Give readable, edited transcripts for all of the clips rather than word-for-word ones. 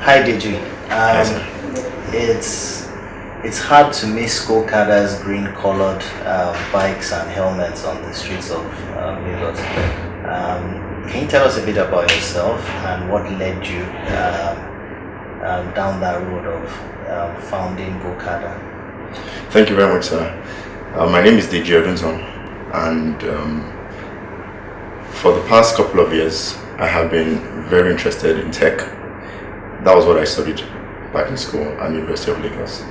Hi Deji. Yes, sir. It's hard to miss Gokada's green-colored bikes and helmets on the streets of Lagos. Can you tell us a bit about yourself and what led you down that road of founding Gokada? Thank you very much, sir. My name is Deji Oduntan, and for the past couple of years, I have been very interested in tech. That was what I studied back in school at the University of Lagos.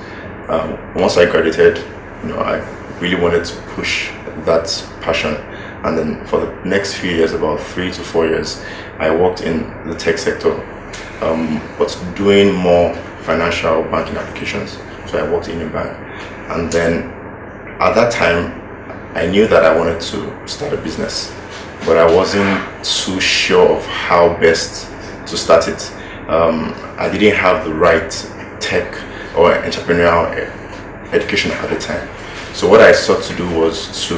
Once I graduated, I really wanted to push that passion, and then for the next few years, about 3 to 4 years, I worked in the tech sector, but doing more financial banking applications. So I worked in a bank, and then at that time, I knew that I wanted to start a business, but I wasn't too sure of how best to start it. I didn't have the right tech or entrepreneurial education at the time. So what I sought to do was to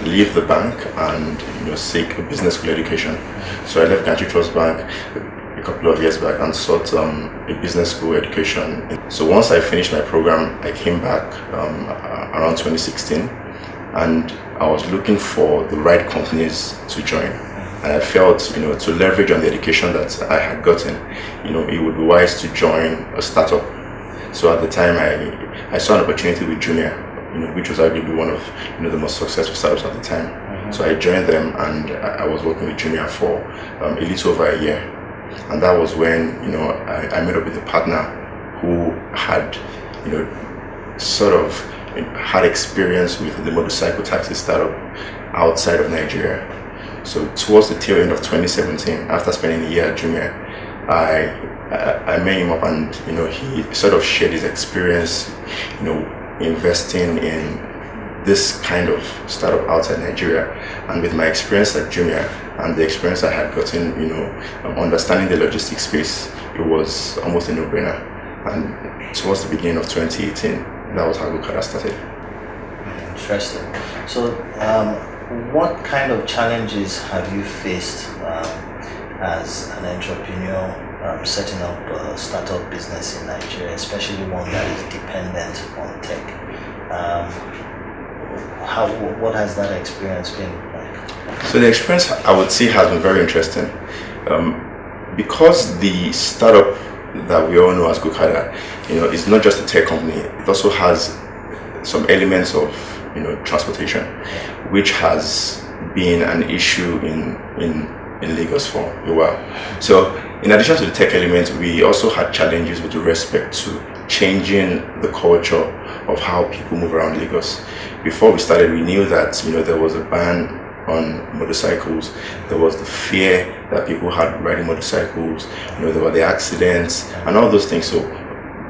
leave the bank and seek a business school education. So I left Country Trust Bank a couple of years back and sought a business school education. So once I finished my program, I came back around 2016, and I was looking for the right companies to join. And I felt, to leverage on the education that I had gotten, it would be wise to join a startup. So at the time, I saw an opportunity with Jumia, which was arguably one of the most successful startups at the time. Mm-hmm. So I joined them, and I was working with Jumia for a little over a year. And that was when I met up with a partner who had sort of had experience with the motorcycle taxi startup outside of Nigeria. So towards the tail end of 2017, after spending a year at Jumia, I met him up, and he sort of shared his experience, investing in this kind of startup outside Nigeria. And with my experience at Jumia and the experience I had gotten, understanding the logistics space, it was almost a no-brainer. And towards the beginning of 2018, that was how Gokada started. Interesting. So, what kind of challenges have you faced as an entrepreneur setting up a startup business in Nigeria, especially one that is dependent on tech? What has that experience been like? So the experience, I would say, has been very interesting, because the startup that we all know as Gokada, is not just a tech company. It also has some elements of transportation, which has been an issue in Lagos for a while. So in addition to the tech element, we also had challenges with respect to changing the culture of how people move around Lagos. Before we started, we knew that there was a ban on motorcycles. There was the fear that people had riding motorcycles. There were the accidents and all those things. So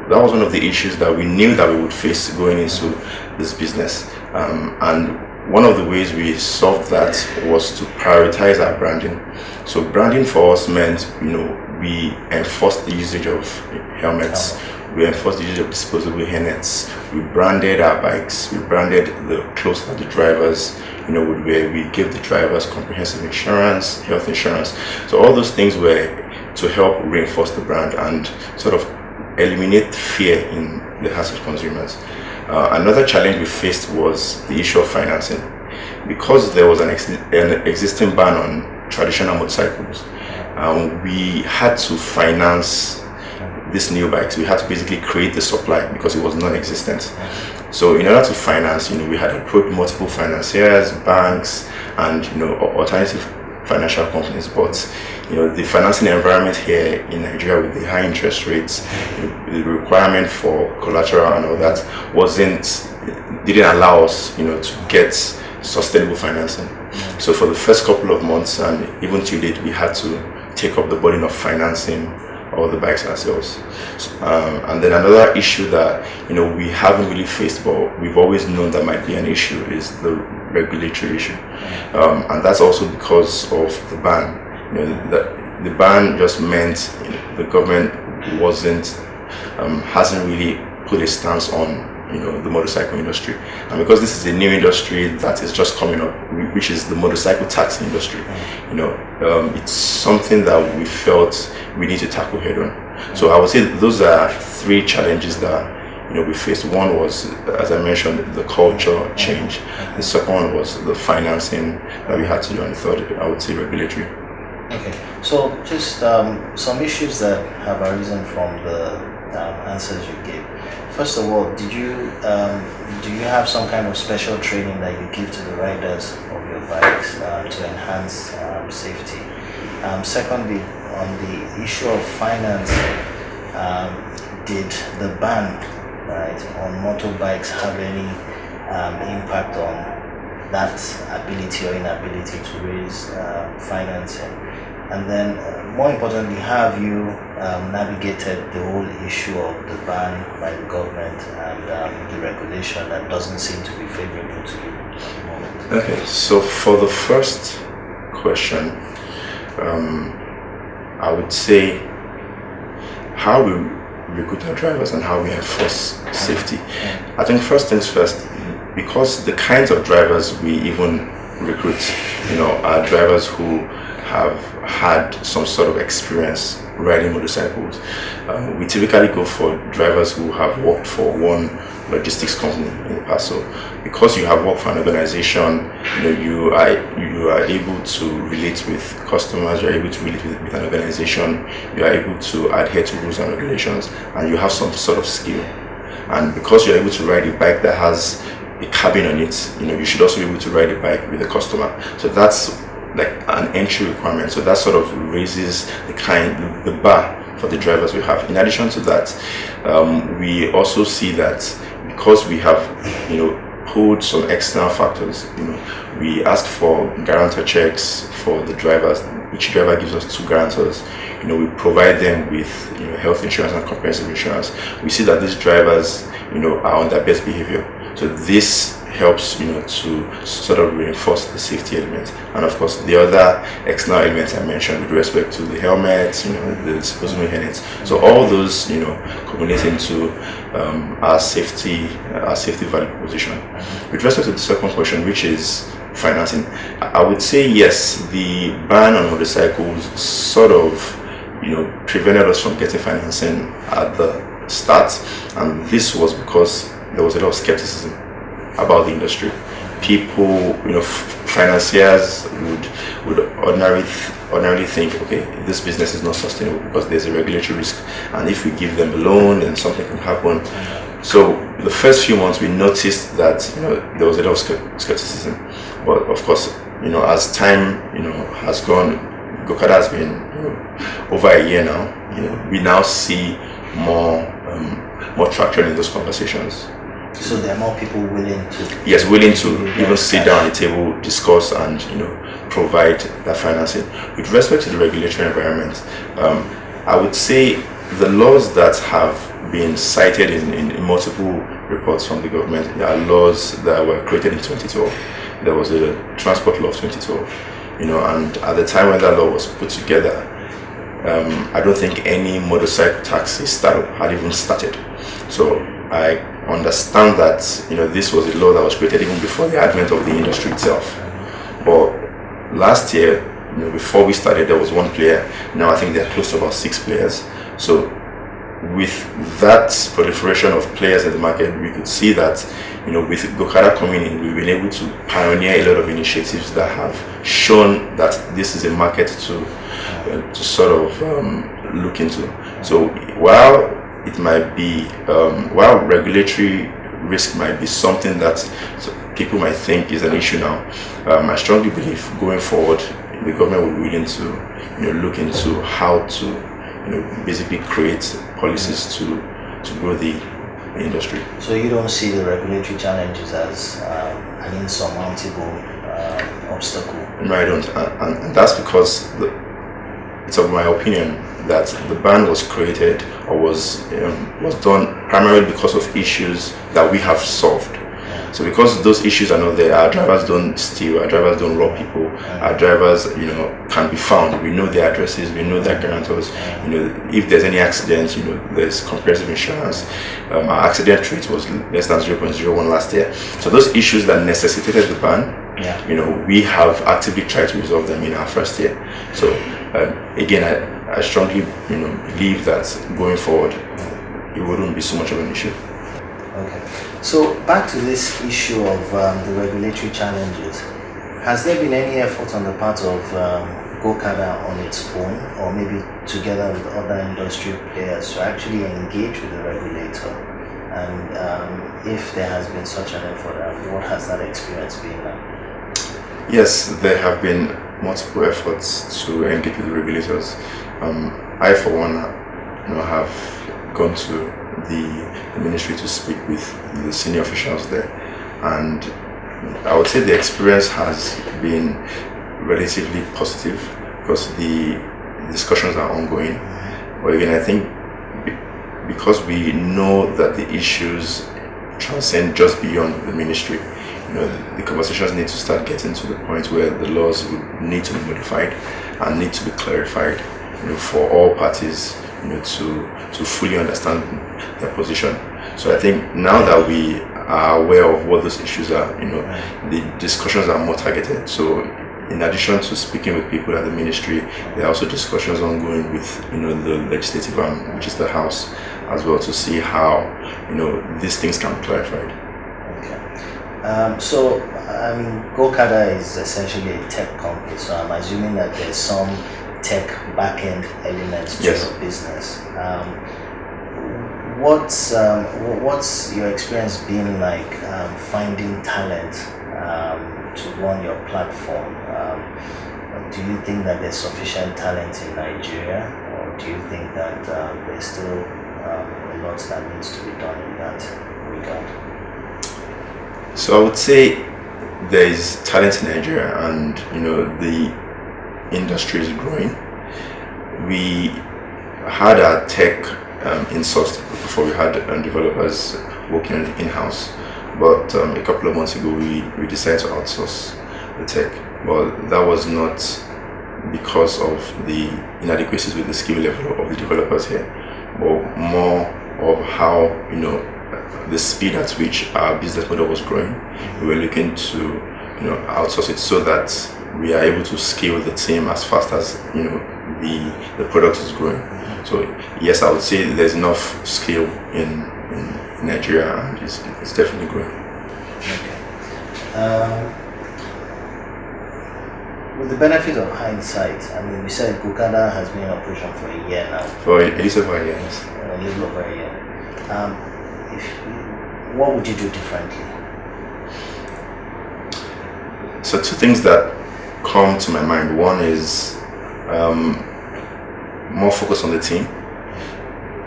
that was one of the issues that we knew that we would face going into this business. And one of the ways we solved that was to prioritize our branding. So branding for us meant, we enforced the usage of helmets. We enforced the use of disposable hairnets. We branded our bikes. We branded the clothes that the drivers would wear. We gave the drivers comprehensive insurance, health insurance. So all those things were to help reinforce the brand and sort of eliminate fear in the hearts of consumers. Another challenge we faced was the issue of financing. Because there was an existing ban on traditional motorcycles, we had to finance these new bikes. We had to basically create the supply because it was non-existent. So in order to finance, we had approached multiple financiers, banks, and alternative financial companies, but the financing environment here in Nigeria, with the high interest rates, the requirement for collateral and all that didn't allow us to get sustainable financing. So for the first couple of months, and even to date, we had to take up the burden of financing all the bikes ourselves. And then another issue that we haven't really faced, but we've always known that might be an issue, is the regulatory issue. And that's also because of the ban. The ban just meant the government hasn't really put a stance on the motorcycle industry. And because this is a new industry that is just coming up, which is the motorcycle taxi industry, it's something that we felt we need to tackle head on. So I would say those are three challenges that we faced. One was, as I mentioned, the culture change. The second one was the financing that we had to do, and the third, I would say, regulatory. Okay, so just some issues that have arisen from the answers you gave. First of all, do you have some kind of special training that you give to the riders of your bikes to enhance safety? Secondly, on the issue of financing, did the ban on motorbikes have any impact on that ability or inability to raise financing? And then more importantly, have you navigated the whole issue of the ban by the government and the regulation that doesn't seem to be favorable to you at the moment? Okay, so for the first question, I would say how we recruit our drivers and how we enforce safety. I think first things first, because the kinds of drivers we even recruit, are drivers who have had some sort of experience riding motorcycles. We typically go for drivers who have worked for one logistics company in the past. So because you have worked for an organization, you are able to relate with customers, you are able to relate with an organization, you are able to adhere to rules and regulations, and you have some sort of skill. And because you're able to ride a bike that has a cabin on it, you should also be able to ride a bike with a customer. So that's like an entry requirement. So that sort of raises the bar for the drivers we have. In addition to that, we also see that because we have pulled some external factors, we ask for guarantor checks for the drivers. Each driver gives us 2 guarantors. We provide them with health insurance and comprehensive insurance. We see that these drivers are on their best behavior. So this helps to sort of reinforce the safety element. And of course the other external elements I mentioned with respect to the helmets, the disposable helmets. So all those culminate into our safety value proposition. With respect to the second question, which is financing, I would say yes, the ban on motorcycles sort of prevented us from getting financing at the start, and this was because there was a lot of skepticism about the industry. People, financiers would ordinarily think, okay, this business is not sustainable because there's a regulatory risk, and if we give them a loan, then something can happen. So the first few months we noticed that there was a lot of skepticism, but of course as time has gone, Gokada has been over a year now. We now see more traction in those conversations. So there are more people willing to... Yes, willing to even sit down at the table, discuss, and provide that financing. With respect to the regulatory environment, I would say the laws that have been cited in multiple reports from the government are laws that were created in 2012. There was a transport law of 2012, and at the time when that law was put together, I don't think any motorcycle taxi startup had even started. So I understand that this was a law that was created even before the advent of the industry itself. But last year, before we started, there was one player. Now I think there are close to about 6 players. So with that proliferation of players in the market, we could see that with Gokada coming in, we've been able to pioneer a lot of initiatives that have shown that this is a market to sort of look into. So while it might be, while regulatory risk might be something that people might think is an issue now, I strongly believe going forward, the government will be willing to look into how to basically create policies to grow the industry. So you don't see the regulatory challenges as an insurmountable obstacle? No, I don't, and that's because it's of my opinion that the ban was created or was done primarily because of issues that we have solved. So because those issues are not there, our drivers don't steal, our drivers don't rob people, our drivers can be found. We know their addresses, we know their guarantors. If there's any accident, there's comprehensive insurance. Our accident rate was less than 0.01 last year. So those issues that necessitated the ban, we have actively tried to resolve them in our first year. So again, I strongly, believe that going forward, it wouldn't be so much of an issue. Okay. So back to this issue of the regulatory challenges. Has there been any effort on the part of Gokada on its own, or maybe together with other industry players, to actually engage with the regulator? And if there has been such an effort, what has that experience been like? Yes, there have been multiple efforts to engage with the regulators. I, for one, have gone to the ministry to speak with the senior officials there, and I would say the experience has been relatively positive because the discussions are ongoing. But again, I think because we know that the issues transcend just beyond the ministry, the conversations need to start getting to the point where the laws would need to be modified and need to be clarified, for all parties, to fully understand their position. So I think now that we are aware of what those issues are, the discussions are more targeted. So in addition to speaking with people at the ministry, there are also discussions ongoing with the legislative arm, which is the House, as well, to see how these things can be clarified. Okay. So Gokada is essentially a tech company. So I'm assuming that there's some tech back-end elements to your business. What's your experience been like finding talent to run your platform? Do you think that there's sufficient talent in Nigeria, or do you think that there's still a lot that needs to be done in that regard? So I would say there is talent in Nigeria, and the industry is growing. We had our tech in-sourced before. We had developers working in-house, but a couple of months ago we decided to outsource the tech. But that was not because of the inadequacies with the skill level of the developers here, but more of how the speed at which our business model was growing. We were looking to outsource it so that we are able to scale the team as fast as the product is growing. So yes, I would say there's enough scale in Nigeria, and it's definitely growing. Okay. With the benefit of hindsight, you said Gokada has been in operation for a year now. For a little over a year, yes. A little over a year. What would you do differently? So two things that come to my mind. One is more focus on the team,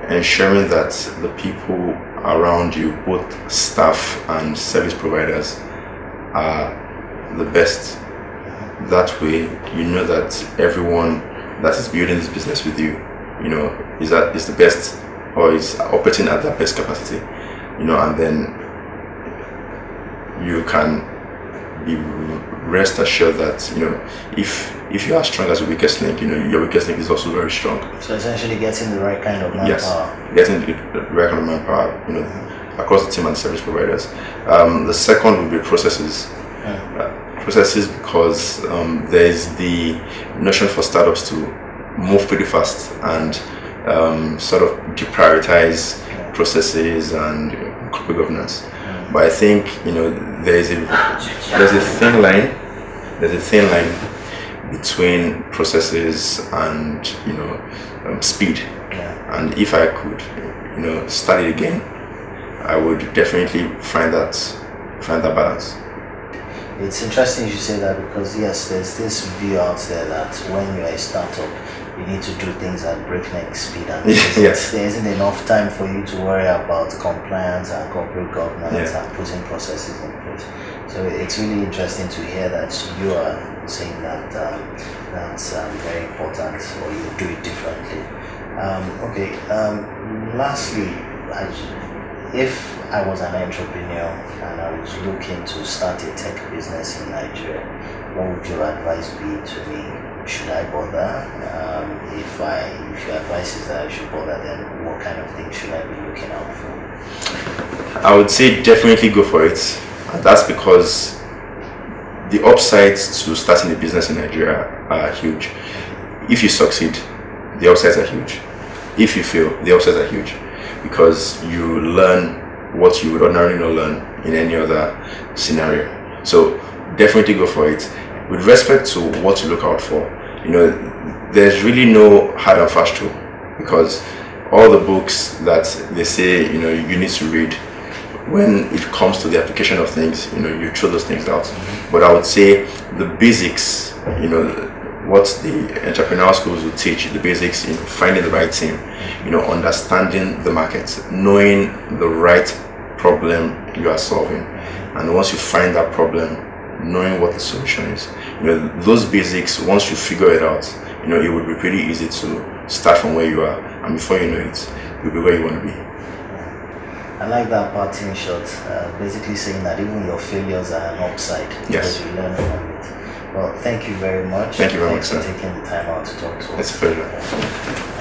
ensuring that the people around you, both staff and service providers, are the best. That way, that everyone that is building this business with you, is the best, or is operating at their best capacity, and then you can be rest assured that if you are strong as your weakest link, your weakest link is also very strong. So essentially getting the right kind of manpower. Yes, getting the right kind of manpower, across the team and service providers. The second would be processes. Processes, because there is the notion for startups to move pretty fast and sort of deprioritize processes and corporate governance. But I think there's a thin line. There's a thin line between processes and speed. And if I could start it again, I would definitely find that balance. It's interesting you say that, because yes, there's this view out there that when you're a startup, you need to do things at breakneck speed, and there isn't enough time for you to worry about compliance and corporate governance and putting processes in place. So it's really interesting to hear that you are saying that that's very important, or you do it differently. Lastly, if I was an entrepreneur and I was looking to start a tech business in Nigeria, what would your advice be to me? Should I bother? If your advice is that I should bother, then what kind of things should I be looking out for? I would say definitely go for it. And that's because the upsides to starting a business in Nigeria are huge. If you succeed, the upsides are huge. If you fail, the upsides are huge, because you learn what you would ordinarily not learn in any other scenario. So definitely go for it. With respect to what to look out for, there's really no hard and fast rule, because all the books that they say you need to read, when it comes to the application of things, you throw those things out. But I would say the basics, what the entrepreneurial schools will teach, the basics, finding the right team, understanding the market, knowing the right problem you are solving, and once you find that problem, knowing what the solution is. Those basics, once you figure it out, it would be pretty easy to start from where you are, and before you know it, you'll be where you want to be. I like that parting shot, basically saying that even your failures are an upside, because you learn from it. Well, thank you very much. Thank you very much, for sir. taking the time out to talk to us. It's a pleasure.